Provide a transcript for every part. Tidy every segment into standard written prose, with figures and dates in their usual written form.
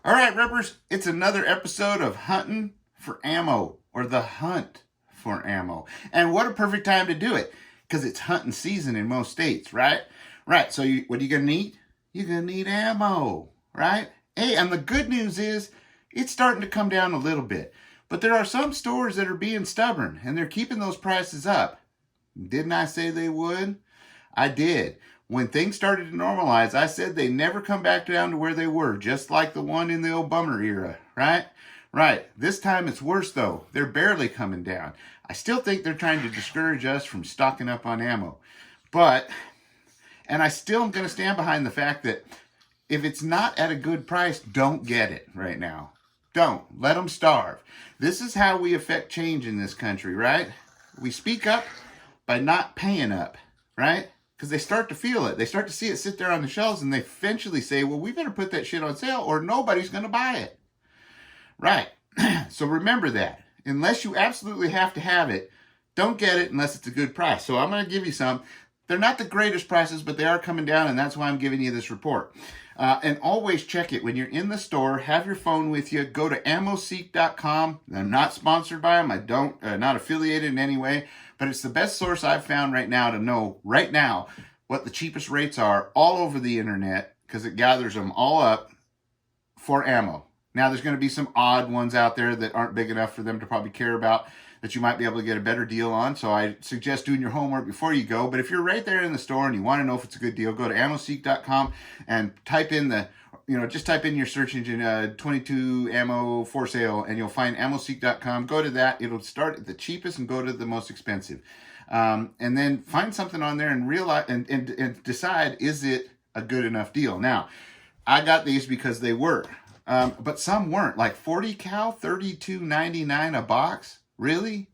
All right, Rippers, it's another episode of Hunting for Ammo, or the Hunt for Ammo. And what a perfect time to do it, because it's hunting season in most states, right? Right, so what are you going to need? You're going to need ammo, right? Hey, and the good news is it's starting to come down a little bit. But there are some stores that are being stubborn, and they're keeping those prices up. Didn't I say they would? I did. When things started to normalize, I said they never come back down to where they were, just like the one in the Obama era, right? Right. This time it's worse, though. They're barely coming down. I still think they're trying to discourage us from stocking up on ammo. And I still am going to stand behind the fact that if it's not at a good price, don't get it right now. Don't. Let them starve. This is how we affect change in this country, right? We speak up by not paying up, right? Because they start to feel it. They start to see it sit there on the shelves, and they eventually say, well, we better put that shit on sale or nobody's going to buy it. Right. So remember that. Unless you absolutely have to have it, don't get it unless it's a good price. So I'm going to give you some. They're not the greatest prices, but they are coming down, and that's why I'm giving you this report. And always check it. When you're in the store, have your phone with you. Go to ammoseek.com. I'm not sponsored by them. I don't, not affiliated in any way. But it's the best source I've found right now to know right now what the cheapest rates are all over the internet, because it gathers them all up for ammo. Now, there's going to be some odd ones out there that aren't big enough for them to probably care about that you might be able to get a better deal on. So I suggest doing your homework before you go. But if you're right there in the store and you want to know if it's a good deal, go to ammoseek.com and type in just type in your search engine 22 ammo for sale, and you'll find ammoseek.com. Go to that. It'll start at the cheapest and go to the most expensive. And then find something on there and realize and decide, is it a good enough deal? Now, I got these because they were. But some weren't. Like 40 cal, $32.99 a box. Really?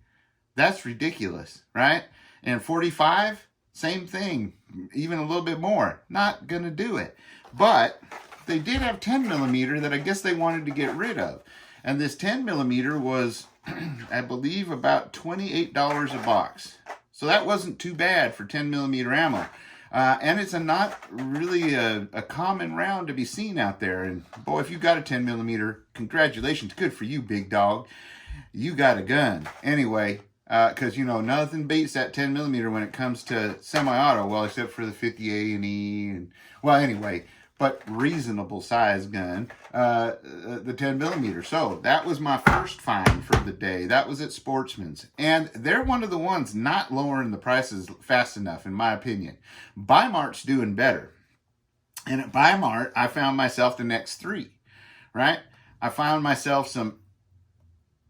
That's ridiculous, right? And 45, same thing, even a little bit more. Not gonna do it. But they did have 10 millimeter that I guess they wanted to get rid of. And this 10 millimeter was, I believe, about $28 a box. So that wasn't too bad for 10 millimeter ammo. And it's not really a common round to be seen out there. And boy, if you got a 10 millimeter, congratulations. Good for you, big dog. You got a gun. Anyway, because, nothing beats that 10 millimeter when it comes to semi-auto. Well, except for the 50 A&E. Anyway, but reasonable size gun, the 10 millimeter. So that was my first find for the day. That was at Sportsman's. And they're one of the ones not lowering the prices fast enough, in my opinion. Bi-Mart's doing better. And at Bi-Mart, I found myself the next three, right? I found myself some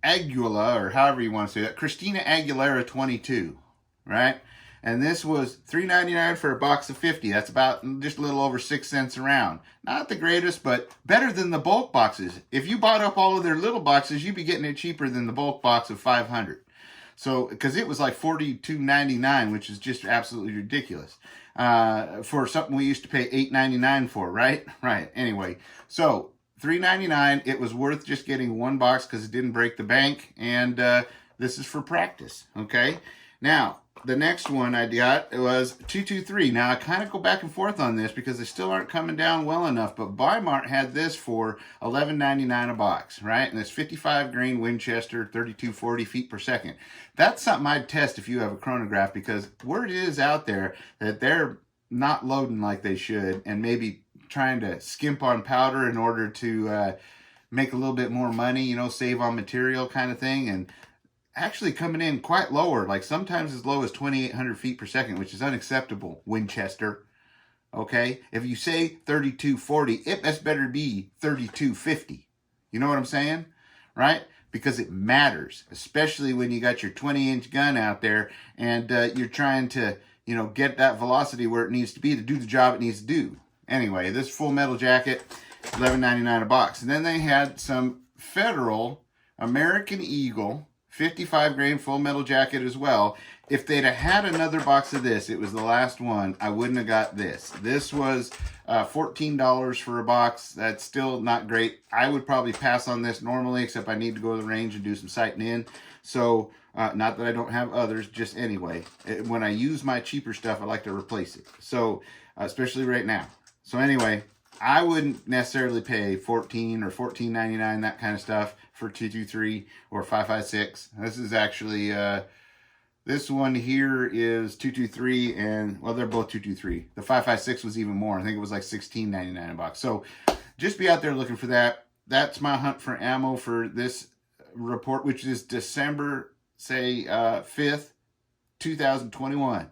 Aguila, or however you want to say that, Christina Aguilera 22, right? And this was $3.99 for a box of 50. That's about just a little over 6 cents a round. Not the greatest, but better than the bulk boxes. If you bought up all of their little boxes, you'd be getting it cheaper than the bulk box of 500. So, because it was like $42.99, which is just absolutely ridiculous for something we used to pay $8.99 for, right? Right. Anyway, so $3.99. It was worth just getting one box because it didn't break the bank, and this is for practice. Okay. Now, the next one I got was 223. Now, I kind of go back and forth on this because they still aren't coming down well enough, but Bi-Mart had this for $11.99 a box, right? And it's 55 grain Winchester, 3240 feet per second. That's something I'd test if you have a chronograph, because word is out there that they're not loading like they should and maybe trying to skimp on powder in order to make a little bit more money, save on material kind of thing. And actually coming in quite lower, like sometimes as low as 2,800 feet per second, which is unacceptable, Winchester. Okay? If you say 3240, it best better be 3250. You know what I'm saying? Right? Because it matters, especially when you got your 20-inch gun out there and you're trying to, get that velocity where it needs to be to do the job it needs to do. Anyway, this Full Metal Jacket, $11.99 a box. And then they had some Federal American Eagle 55 grain Full Metal Jacket as well. If they'd have had another box of this, it was the last one, I wouldn't have got this. This was $14 for a box. That's still not great. I would probably pass on this normally, except I need to go to the range and do some sighting in. So, not that I don't have others, just anyway. When I use my cheaper stuff, I like to replace it. So, especially right now. So anyway, I wouldn't necessarily pay $14 or $14.99, that kind of stuff, for 223 or 556. This is actually this one here is 223, and well, they're both 223. The 556 was even more. I think it was like $16.99 a box. So just be out there looking for that. That's my hunt for ammo for this report, which is December, say, 5th, 2021.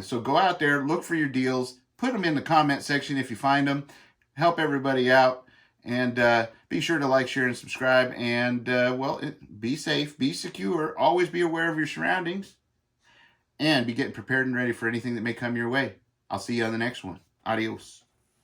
So go out there, look for your deals, put them in the comment section if you find them, help everybody out, and be sure to like, share, and subscribe. And be safe, be secure, always be aware of your surroundings, and be getting prepared and ready for anything that may come your way. I'll see you on the next one. Adios.